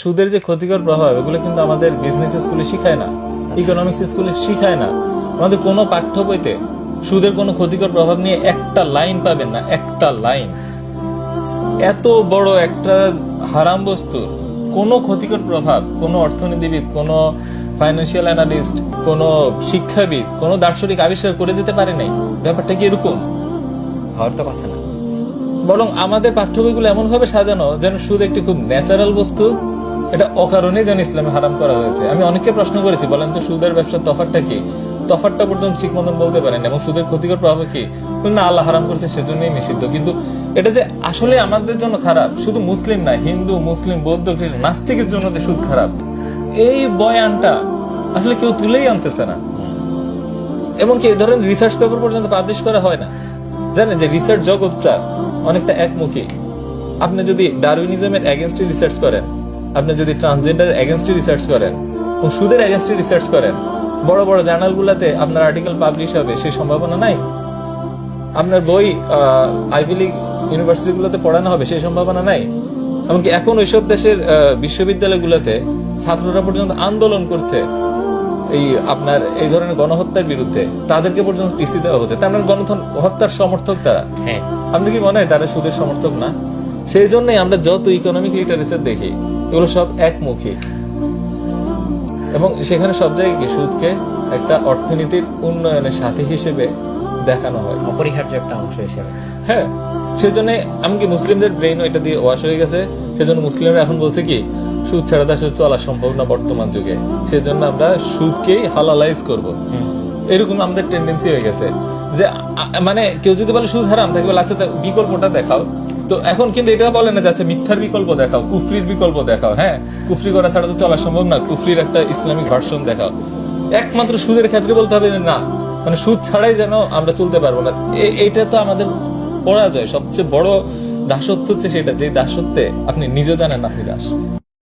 সুদের যে ক্ষতিকর প্রভাব এগুলো কিন্তু আমাদের বিজনেস স্কুলে শিখায় না, ইকোনমিক্স স্কুলে শিখায় না। আমাদের কোনো পাঠ্য বইতে সুদের কোনো ক্ষতিকর প্রভাব নিয়ে একটা লাইন পাবেন না, একটা লাইন। এত বড় একটা হারাম বস্তুর কোনো ক্ষতিকর প্রভাব কোনো অর্থনীতিবিদ, কোনো ফাইন্যান্সিয়াল অ্যানালিস্ট, কোনো শিক্ষাবিদ, কোনো দার্শনিক আবিষ্কার করে যেতে পারে নাই। ব্যাপারটা কি এরকম? হওয়ার তো কথা না। বরং আমাদের পাঠ্য বইগুলো এমন ভাবে সাজানো যেন সুদ একটি খুব ন্যাচারাল বস্তু, এটা অকারণে যেন ইসলামে হারাম করা হয়েছে। আমি অনেককে প্রশ্ন করেছি, বলেন তো সুদের ব্যবসার তফাৎটা কি? তফাৎটা পর্যন্ত ঠিক মতন বলতে পারেন, এবং সুদের ক্ষতিকর প্রভাব কি? না, আল্লাহ হারাম করেছে সেজন্যই নিষিদ্ধ। কিন্তু এটা যে আসলে আমাদের জন্য খারাপ, শুধু মুসলিম না, হিন্দু, মুসলিম, বৌদ্ধ, খ্রিস্টান, নাস্তিকের জন্য যে সুদ খারাপ, এই বয়ানটা আসলে কেউ তুলেই আনতেছে না। এবং কি এই ধরনের রিসার্চ পেপার পর্যন্ত পাবলিশ করা হয় না। জানেন যে রিসার্চ জগৎটা অনেকটা একমুখী। আপনি যদি ডারউইনিজমের এগেনস্টে রিসার্চ করেন, আপনি যদি ট্রান্সজেন্ডারের এগেনস্টে রিসার্চ করেন, এবং সুদের এগেনস্টে রিসার্চ করেন, বড় বড় জার্নালগুলোতে আপনার আর্টিকেল পাবলিশ হবে সেই সম্ভাবনা নাই। আপনার বই আইভি লিগ ইউনিভার্সিটিগুলোতে পড়ানো হবে সেই সম্ভাবনা নাই। এমনকি এখন ওইসব দেশের বিশ্ববিদ্যালয়গুলোতে ছাত্ররা পর্যন্ত আন্দোলন করছে এই আপনার এই ধরনের গণহত্যার বিরুদ্ধে, তাদেরকে পর্যন্ত টিসি দেওয়া হচ্ছে। তার মানে গণহত্যার সমর্থক তারা। হ্যাঁ, আপনি কি মনে হয় তারা সুদের সমর্থক না? সেই জন্যই আমরা যত ইকোনমিক লিটারেচার দেখি এগুলো সব একমুখী, এবং সেখানে সব জায়গায় কি সুদকে একটা অর্থনীতির উন্নয়নের সাথী হিসেবে দেখানো হয়, অপরিহার্য একটা অংশ হিসেবে। হ্যাঁ, সেজন্য এমনকি মুসলিমদের ব্রেইন এটা দিয়ে ওয়াশ হয়ে গেছে। সেজন্য মুসলিমরা এখন বলছে কি সুদ ছাড়া তো আসলে চলা সম্ভব না বর্তমান যুগে, সেজন্য আমরা সুদকেই হালালাইজ করব। এরকম আমাদের টেন্ডেন্সি হয়ে গেছে যে মানে কেউ যদি বলে সুদ হারাম, তাকে বলে আচ্ছা বিকল্পটা দেখাও। তো এখন কিন্তু এটা বলে না যে আচ্ছা মিথ্যার বিকল্প দেখাও, কুফরির বিকল্প দেখাও। হ্যাঁ, কুফরি করা ছাড়া তো চলা সম্ভব না, কুফরির একটা ইসলামিক ভার্সন দেখাও। একমাত্র সুদের ক্ষেত্রে বলতে হবে যে না, মানে সুদ ছাড়াই যেন আমরা চলতে পারবো না। এইটা তো আমাদের পরাজয়। সবচেয়ে বড় দাসত্ব হচ্ছে সেটা, যে দাসত্বে আপনি নিজেও জানেন আপনি দাস।